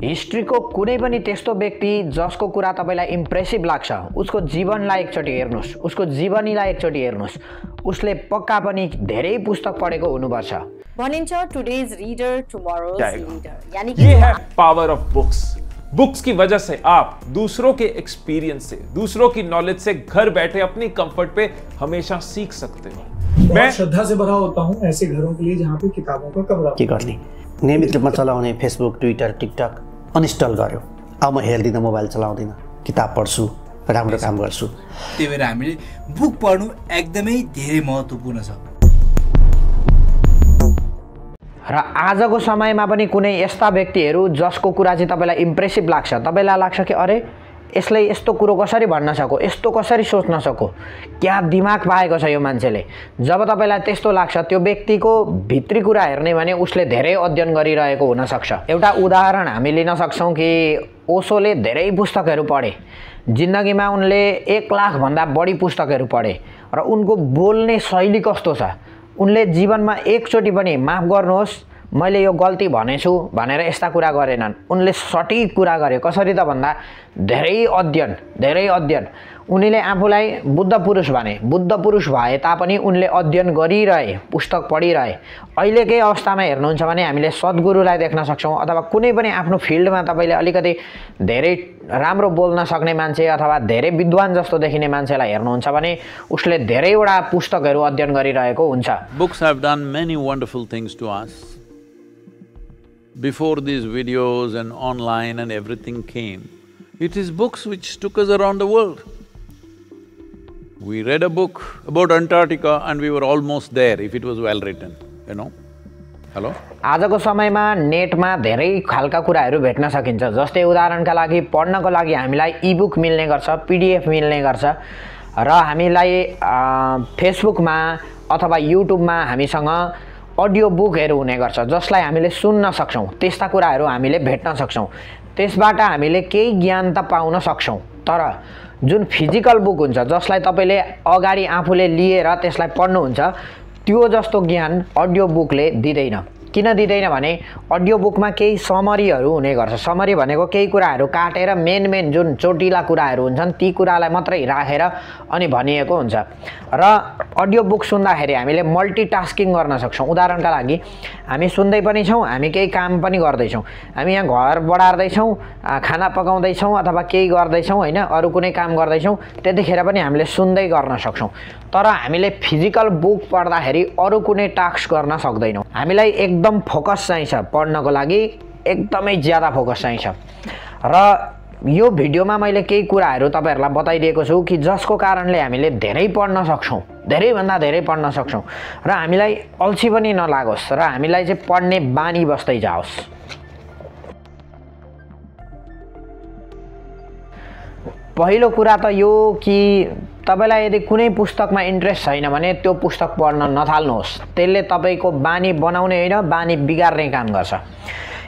हिस्ट्रीको कुनै पनि त्यस्तो व्यक्ति जसको कुरा तपाईलाई इम्प्रेसिभ लाग्छ उसको जीवनलाई एकचोटि हेर्नुस्, उसको जीवनीलाई एकचोटि हेर्नुस्, उसले पक्का पनि धेरै पुस्तक पढेको हुनुपर्छ। भनिन्छ टुडेज रीडर टुमारोज लीडर, यानी ये है पावर ऑफ बुक्स। बुक्स की वजह से आप दूसरों के एक्सपीरियंस से, दूसरों की नॉलेज से घर बैठे अपनी कंफर्ट पे हमेशा सीख सकते हो। मैं श्रद्धा से भरा होता हूँ ऐसे घरों के लिए जहाँ पे किताबों का कमरा के गर्ने नियमित रूपमा चलाउने फेसबुक, ट्विटर, टिकटक अनइन्स्टल गर्यो। अब म हेर्दिनँ, मोबाइल चलाउँदिनँ, किताब पढ्छु, राम्रो काम गर्छु। त्यही भएर हामीले बुक पढ्नु एकदमै धेरै महत्त्वपूर्ण छ। र आजको समयमा पनि कुनै यस्ता व्यक्तिहरू जसको कुरा चाहिँ तपाईलाई इम्प्रेसिभ लाग्छ, तपाईलाई लाग्छ कि अरे यसले यस्तो कुरो कसरी भन्न सको, यस्तो कसरी सोच्न सको, क्या दिमाग पाएको छ यो मान्छेले। जब तपाईलाई त्यस्तो लाग्छ त्यो व्यक्तिको भित्री कुरा हेर्ने भने उसले धेरै अध्ययन गरिरहेको हुन सक्छ। एउटा उदाहरण हामी लिन सक्छौं कि ओशोले धेरै पुस्तकहरू पढे, जिन्दगीमा उनले 1 लाख भन्दा बढी पुस्तकहरू पढे र उनको बोल्ने शैली कस्तो छ, उनले जीवनमा एकचोटि पनि माफ गर्नुहोस् मैले यो गल्ती भनेछु भनेर यस्ता कुरा गरेनन्। उनले सटिक कुरा गरे। कसरी त भन्दा धेरै अध्ययन। उनीले आफूलाई बुद्ध पुरुष भने, बुद्ध पुरुष भए तापनि उनले अध्ययन गरिरहे, पुस्तक पढिरहे। अहिलेकै अवस्थामा हेर्नुहुन्छ भने हामीले सद्गुरुलाई देख्न सक्छौं अथवा कुनै पनि आफ्नो फिल्डमा तपाईले अलिकति धेरै राम्रो बोल्न सक्ने मान्छे अथवा धेरै विद्वान जस्तो देखिने मान्छेलाई हेर्नुहुन्छ भने उसले धेरैवटा पुस्तकहरू अध्ययन गरिरहेको हुन्छ। Books have done many wonderful things to us. Before these videos and online and everything came, it is books which took us around the world. We read a book about Antarctica and we were almost there if it was well written, you know. Hello? आजको समयमा नेटमा धेरै खालका कुराहरू भेट्न सकिन्छ। जस्तै उदाहरणका लागि पढ्नको लागि हामीलाई ई-बुक मिल्ने गर्छ, पीडीएफ मिल्ने गर्छ र हामीलाई फेसबुकमा अथवा युट्युबमा हामीसँग अडियो बुकहरू हुने गर्छ जसलाई हामीले सुन्न सक्छौं। त्यस्ता कुराहरू हामीले भेट्न सक्छौं। त्यसबाट हामीले केही ज्ञान त पाउन सक्छौं, तर जुन फिजिकल बुक हुन्छ जसलाई तपाईले अगाडि आफूले लिएर त्यसलाई पढ्नुहुन्छ त्यो जस्तो ज्ञान अडियो बुकले दिदैन। किन दिदैन भने अडियो बुकमा केही समरीहरू हुने गर्छ। समरी भनेको केही कुराहरू काटेर मेन जुन चोटिला कुराहरू हुन्छन् ती कुरालाई मात्रै राखेर अनि भनिएको हुन्छ। र अडियो बुक सुन्दाखेरि हामीले मल्टिटास्किङ गर्न सक्छौं। उदाहरणका लागि हामी सुन्दै पनि छौं, हामी केही काम पनि गर्दै छौं, हामी यहाँ घर बढार्दै छौं, खाना पकाउँदै छौं अथवा केही गर्दै छौं हैन, अरु कुनै काम गर्दै छौं, त्यतिखेर पनि हामीले सुन्दै गर्न सक्छौं। तर हामीले फिजिकल बुक पढ्दाखेरि अरु कुनै टास्क गर्न सक्दैनौं। हामीलाई एकदम फोकस चाहिन्छ, पढ्नको लागि एकदमै ज्यादा फोकस चाहिन्छ। र यो भिडियोमा मैले केही कुराहरू तपाईहरुलाई बताइदिएको छु कि जसको कारणले हामीले धेरै पढ्न सक्छौं, धेरै भन्दा धेरै पढ्न सक्छौं र हामीलाई अल्छी पनि नलागोस् र हामीलाई चाहिँ पढ्ने बानी बस्दै जाओस्। पहिलो कुरा त यो कि तपाईलाई यदि कुनै पुस्तकमा इन्ट्रेस्ट छैन भने त्यो पुस्तक पढ्न नथाल्नुहोस्। त्यसले तपाईको बानी बनाउने हैन, बानी बिगार्ने काम गर्छ।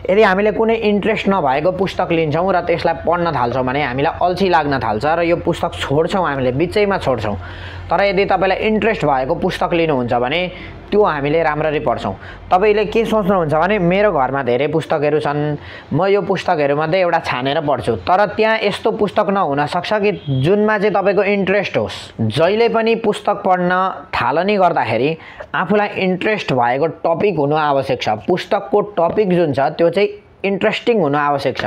यदि हामीले कुनै इन्ट्रेस्ट नभएको पुस्तक लिन्छौं र त्यसलाई पढ्न थाल्छौं भने हामीलाई अल्छी लाग्न थाल्छ र यो पुस्तक छोड्छौं, हामीले बिचैमा छोड्छौं। तर यदि तपाईलाई इन्ट्रेस्ट भएको पुस्तक लिनुहुन्छ भने त्यो हामीले राम्ररी पढ्छौं। तपाईले के सोच्नुहुन्छ भने मेरो घरमा धेरै पुस्तकहरू छन्, म यो पुस्तकहरू मध्ये एउटा छानेर पढ्छु। तर त्यहाँ यस्तो पुस्तक नहुन सक्छ कि जुनमा चाहिँ तपाईको इन्ट्रेस्ट होस्। जहिले पनि पुस्तक पढ्न थालनी गर्दाखेरि आफूलाई इन्ट्रेस्ट भएको टपिक हुनु आवश्यक छ। पुस्तकको टपिक जुन छ त्यो चाहिँ इन्ट्रेस्टिङ हुनु आवश्यक छ।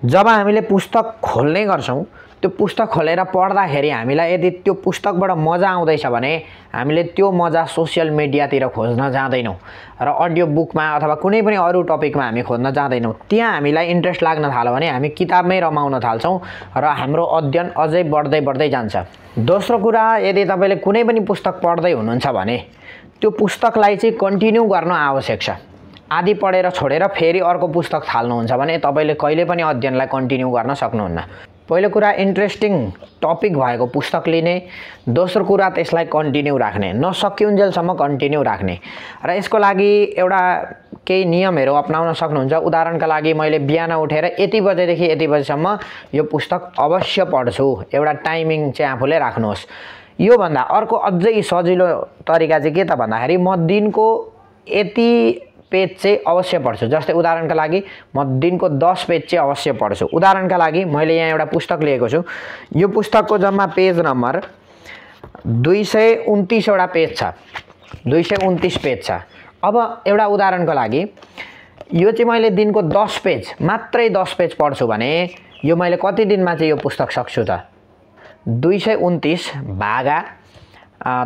जब हामीले पुस्तक खोल्ने गर्छौं, त्यो पुस्तक खोलेर पढ्दाखेरि हामीलाई यदि त्यो पुस्तकबाट मजा आउँदैछ भने हामीले त्यो मजा सोशल मिडियातिर खोज्न जाँदैनौं र अडियो बुकमा अथवा कुनै पनि अरु टपिकमा हामी खोज्न जाँदैनौं। त्यहाँ हामीलाई इन्ट्रेस्ट लाग्न थाल्यो भने हामी किताबमै रमाउन थाल्छौं र हाम्रो अध्ययन अझै बढ्दै जान्छ। दोस्रो कुरा, यदि तपाईले कुनै पनि पुस्तक पढ्दै हुनुहुन्छ भने त्यो पुस्तकलाई चाहिँ कन्टिन्यू गर्न आवश्यक छ। आदि पढेर छोडेर फेरि अर्को पुस्तक थाल्नुहुन्छ भने तपाईले कहिले पनि अध्ययनलाई कन्टिन्यू गर्न सक्नुहुन्न। पहिलो कुरा इन्ट्रेस्टिङ टपिक भएको पुस्तक लिने, दोस्रो कुरा त्यसलाई कन्टिन्यू राख्ने, नसकिउन्जेलसम्म कन्टिन्यू राख्ने। र यसको लागि एउटा केही नियमहरू अपनाउन सक्नुहुन्छ। उदाहरणका लागि मैले बिहान उठेर यति बजेदेखि यति बजेसम्म यो पुस्तक अवश्य पढ्छु, एउटा टाइमिङ चाहिँ आफूले राख्नुहोस्। यो भन्दा अर्को अझै सजिलो तरिका चाहिँ के त भन्दाखेरि म दिनको यति पेज चाहिँ अवश्य पढ्छु। जस्तै उदाहरणका लागि म दिनको 10 पेज चाहिँ अवश्य पढ्छु। उदाहरणका लागि मैले यहाँ एउटा पुस्तक लिएको छु। यो पुस्तकको जम्मा पेज नम्बर 229 वटा पेज छ, 229 पेज छ। अब एउटा उदाहरणको लागि यो चाहिँ मैले दिनको 10 पेज मात्रै 10 पेज पढ्छु भने यो मैले कति दिनमा चाहिँ यो पुस्तक सक्छु त? 229 भागा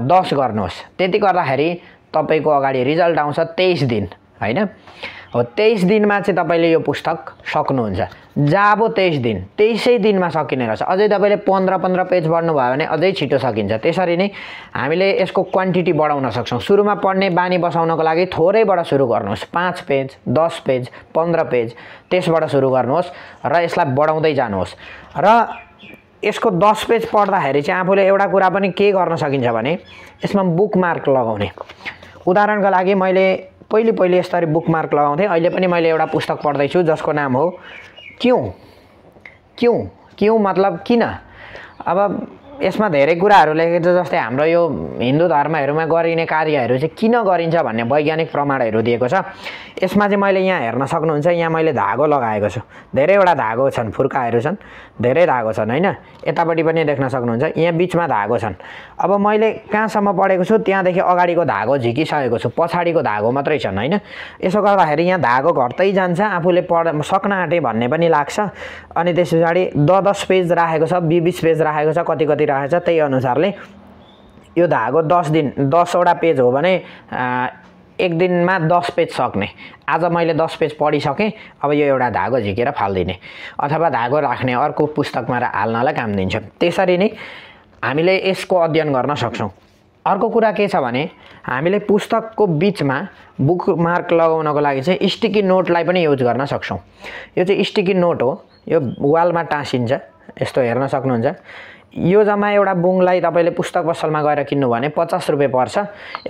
10 गर्नुहोस्। त्यति गर्दाखेरि तपाईको अगाडि रिजल्ट आउँछ 23 दिन, हैन? हो 23 दिनमा चाहिँ तपाईले यो पुस्तक सक्नुहुन्छ। जाबो 23 दिन, 23 दिनमा सकिने रहेछ। अझै तपाईले 15 पेज पढ्नु भयो भने अझै छिटो सकिन्छ। त्यसरी नै हामीले यसको क्वान्टिटी बढाउन सक्छौं। सुरुमा पढ्ने बानी बसाउनको लागि थोरैबाट सुरु गर्नुहोस्। 5 पेज, 10 पेज, 15 पेज त्यसबाट सुरु गर्नुहोस् र यसलाई बढाउँदै जानुहोस्। र यसको 10 पेज पढ्दाखेरि चाहिँ आफूले एउटा कुरा पनि के गर्न सकिन्छ भने यसमा बुकमार्क लगाउने। उदाहरणका लागि मैले पहिले यसरी बुकमार्क लगाउँथे। अहिले पनि मैले एउटा पुस्तक पढ्दै छु जसको नाम हो क्यों मतलब किन। अब यसमा धेरै कुराहरू लेखेको छ। जस्तै हाम्रो यो हिन्दू धर्महरुमा गरिने कार्यहरू चाहिँ किन गरिन्छ भन्ने वैज्ञानिक प्रमाणहरू दिएको छ। यसमा चाहिँ मैले यहाँ हेर्न सक्नुहुन्छ, यहाँ मैले धागो लगाएको छु। धेरैवटा धागो छन्, फुर्काहरू छन्, धेरै धागो छन्, हैन? यतापट्टि पनि देख्न सक्नुहुन्छ, यहाँ बीचमा धागो छन्। अब मैले कहाँसम्म पढेको छु त्यहाँदेखि अगाडिको धागो झिकिसकेको छु, पछाडिको धागो मात्रै छन्, हैन? यसो गर्दाखेरि यहाँ धागो घट्दै जान्छ, आफूले सक्न आँटे भन्ने पनि लाग्छ। अनि त्यसपछि 10 पेज राखेको छ, 20 पेज राखेको छ, कति राखेको छ, त्यही अनुसारले यो धागो 10 वटा पेज हो भने एक दिनमा 10 पेज सक्ने। आज मैले 10 पेज पढिसकेँ, अब यो एउटा धागो झिकेर फाल्दिने अथवा धागो राख्ने अर्को पुस्तकमा हाल्नलाई काम दिन्छ। त्यसरी नै हामीले यसको अध्ययन गर्न सक्छौं। अर्को कुरा के छ भने हामीले पुस्तकको बीचमा बुकमार्क लगाउनको लागि चाहिँ स्टिकी नोटलाई पनि युज गर्न सक्छौं। यो चाहिँ स्टिकी नोट हो, यो वालमा टाँसिन्छ, यस्तो हेर्न सक्नुहुन्छ। यो जम्मा एउटा बुङलाई तपाईले पुस्तक पसलमा गएर किन्नु भने 50 रुपैयाँ पर्छ।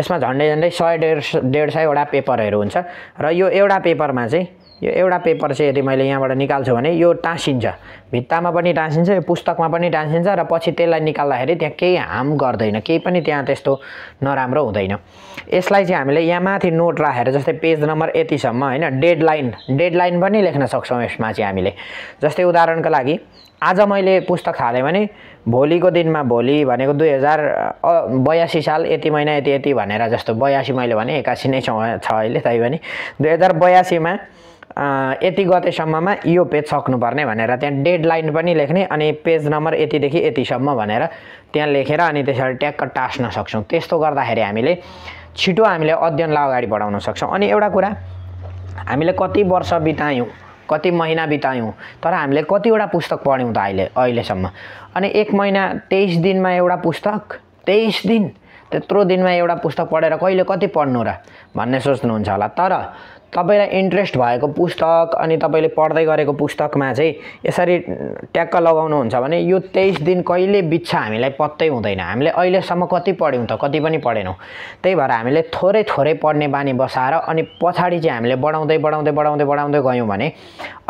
यसमा झन्डै 100-150 वटा पेपरहरू हुन्छ र यो एउटा पेपरमा चाहिँ यदि मैले यहाँबाट निकाल्छु भने यो टाँसिन्छ, भित्तामा पनि टाँसिन्छ, यो पुस्तकमा पनि टाँसिन्छ र पछि त्यसलाई निकाल्दाखेरि त्यहाँ केही हार्म गर्दैन, केही पनि त्यहाँ त्यस्तो नराम्रो हुँदैन। यसलाई चाहिँ हामीले यहाँ माथि नोट राखेर जस्तै पेज नम्बर यतिसम्म, हैन? डेडलाइन पनि लेख्न सक्छौं यसमा चाहिँ हामीले। जस्तै उदाहरणका लागि आज मैले पुस्तक थालेँ भने भोलिको दिनमा, भोलि भनेको 2082 साल यति महिना यति भनेर, जस्तो 82 मैले भने 81 नै छ अहिले, तै पनि 2082 मा यति गतेसम्ममा यो पेज सक्नुपर्ने भनेर त्यहाँ डेडलाइन पनि लेख्ने अनि पेज नम्बर यतिदेखि यतिसम्म भनेर त्यहाँ लेखेर अनि त्यसरी ट्याक्क टास्न सक्छौं। त्यस्तो गर्दाखेरि हामीले छिटो अध्ययनलाई अगाडि बढाउन सक्छौं। अनि एउटा कुरा, हामीले कति वर्ष बितायौं, कति महिना बितायौं, तर हामीले कतिवटा पुस्तक पढ्यौं त अहिलेसम्म? अनि 1 महिना 23 दिनमा एउटा पुस्तक, 23 दिन, त्यत्रो दिनमा एउटा पुस्तक पढेर कहिले कति पढ्नु र भन्ने सोच्नुहुन्छ होला। तर तपाईलाई इन्ट्रेस्ट भएको पुस्तक अनि तपाईले पढ्दै गरेको पुस्तकमा चाहिँ यसरी ट्याक्क लगाउनुहुन्छ भने यो 23 दिन कहिले बित्छ हामीलाई पत्तै हुँदैन। हामीले अहिलेसम्म कति पढ्यौं त, कति पनि पढेनौं। त्यही भएर हामीले थोरै पढ्ने बानी बसाएर अनि पछाडी चाहिँ हामीले बढाउँदै गयौं भने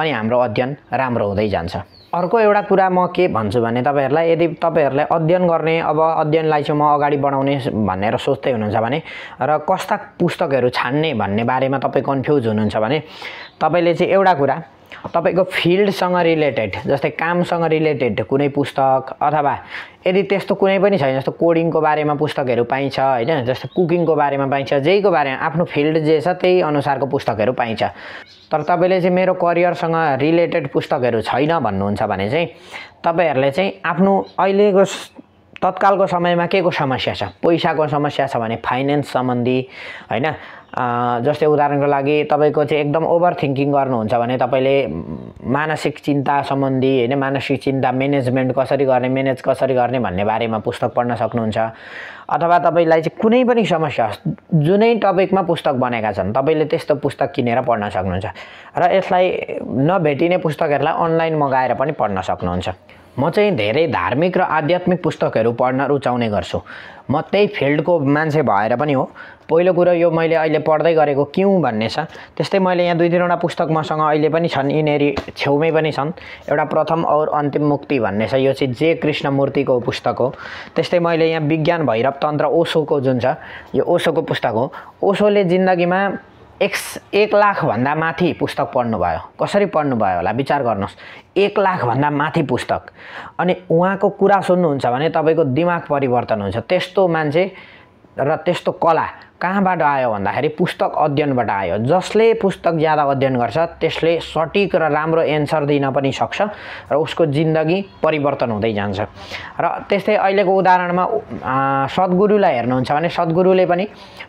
अनि हाम्रो अध्ययन राम्रो हुँदै जान्छ। अर्को एउटा कुरा म के भन्छु भने तपाईहरुलाई, यदि तपाईहरुलाई अध्ययन गर्ने, अब अध्ययनलाई चाहिँ म अगाडि बढाउने भनेर सोच्दै हुनुहुन्छ भने र कस्ता पुस्तकहरू छान्ने भन्ने बारेमा तपाई कन्फ्युज हुनुहुन्छ भने तपाईले चाहिँ एउटा कुरा, तपाईको फिल्डसँग रिलेटेड, जस्तै कामसँग रिलेटेड कुनै पुस्तक अथवा यदि त्यस्तो कुनै पनि छैन, जस्तो कोडिङको बारेमा पुस्तकहरू पाइन्छ, हैन? जस्तो कुकिङको बारेमा पाइन्छ, जेको बारेमा आफ्नो फिल्ड जे छ त्यही अनुसारको पुस्तकहरू पाइन्छ। तर तपाईले चाहिँ मेरो करियरसँग रिलेटेड पुस्तकहरू छैन भन्नुहुन्छ भने चाहिँ तपाईहरुले चाहिँ आफ्नो अहिलेको तत्कालको समयमा केको समस्या छ, पैसाको समस्या छ भने फाइनान्स सम्बन्धी, हैन? जस्तै उदाहरणको लागि तपाईको चाहिँ एकदम ओभर थिंकिङ गर्नुहुन्छ भने तपाईले मानसिक चिन्ता सम्बन्धी, हैन? मानसिक चिन्ता म्यानेजमेन्ट कसरी गर्ने भन्ने बारेमा पुस्तक पढ्न सक्नुहुन्छ। अथवा तपाईलाई चाहिँ कुनै पनि समस्या जुनै टपिकमा पुस्तक बनेका छन्, तपाईले त्यस्तो पुस्तक किनेर पढ्न सक्नुहुन्छ र यसलाई नभेटिने पुस्तकहरूलाई अनलाइन मगाएर पनि पढ्न सक्नुहुन्छ। म चाहिँ धेरै धार्मिक र आध्यात्मिक पुस्तकहरू पढ्न रुचाउने गर्छु। म त्यही फिल्डको मान्छे भएर पनि हो। पहिलो कुरा यो मैले अहिले पढ्दै गरेको क्यों भन्ने छ, त्यस्तै मैले यहाँ 2-3 वटा पुस्तक मसँग अहिले पनि छन्, यिनीहरु छेउमै पनि छन्। एउटा प्रथम और अन्तिम मुक्ति भन्ने छ, यो चाहिँ जे कृष्णमूर्तिको पुस्तक हो। त्यस्तै मैले यहाँ विज्ञान भैरव तन्त्र ओशोको जुन छ, यो ओशोको पुस्तक हो। ओशोले जिन्दगीमा 1 लाखभन्दा माथि पुस्तक पढ्नुभयो। कसरी पढ्नुभयो होला विचार गर्नुहोस्। 1 लाखभन्दा माथि पुस्तक। अनि उहाँको कुरा सुन्नुहुन्छ भने तपाईँको दिमाग परिवर्तन हुन्छ। त्यस्तो मान्छे र त्यस्तो कला कहाँबाट आयो भन्दाखेरि पुस्तक अध्ययनबाट आयो। जसले पुस्तक ज्यादा अध्ययन गर्छ त्यसले सटिक र राम्रो एन्सर दिन पनि सक्छ र उसको जिन्दगी परिवर्तन हुँदै जान्छ। र त्यस्तै अहिलेको उदाहरणमा सद्गुरुलाई हेर्नुहुन्छ भने सद्गुरुले पनि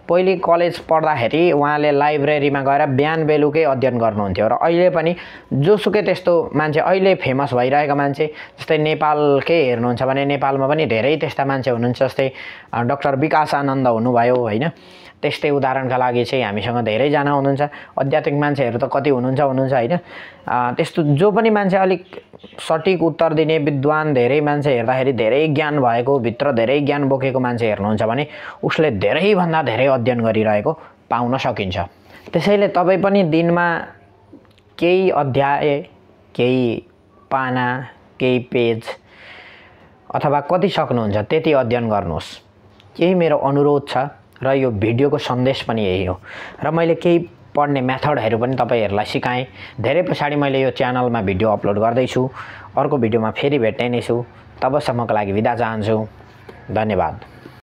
पहिले कलेज पढ्दाखेरि उहाँले लाइब्रेरीमा गएर बिहान बेलुकै अध्ययन गर्नुहुन्थ्यो र अहिले पनि जोसुकै त्यस्तो मान्छे अहिले फेमस भइरहेका मान्छे जस्तै नेपालकै हेर्नुहुन्छ भने नेपालमा पनि धेरै त्यस्ता मान्छे हुनुहुन्छ। जस्तै डाक्टर विकास आनन्द हुनुभयो होइन। त्यस्तै उदाहरणका लागि चाहिँ हामीसँग धेरैजना हुनुहुन्छ। आध्यात्मिक मान्छेहरू त कति हुनुहुन्छ होइन। त्यस्तो जो पनि मान्छे अलिक सटिक उत्तर दिने विद्वान धेरै मान्छे हेर्दाखेरि धेरै ज्ञान भएको भित्र धेरै ज्ञान बोकेको मान्छे हेर्नुहुन्छ भने उसले धेरैभन्दा धेरै अध्ययन गरिरहेको पाउन सकिन्छ। त्यसैले तपाईँ पनि दिनमा केही अध्याय, केही पाना, केही पेज अथवा कति सक्नुहुन्छ त्यति अध्ययन गर्नुहोस्। यही मेरो अनुरोध छ र यो भिडियोको सन्देश पनि यही हो। र मैले केही पढ्ने मेथडहरू पनि तपाईहरुलाई सिकाएँ। धेरै पछाडी मैले यो च्यानलमा भिडियो अपलोड गर्दैछु। अर्को भिडियोमा फेरि भेट्ने नै छु। तबसम्मको लागि बिदा चाहन्छु। धन्यवाद।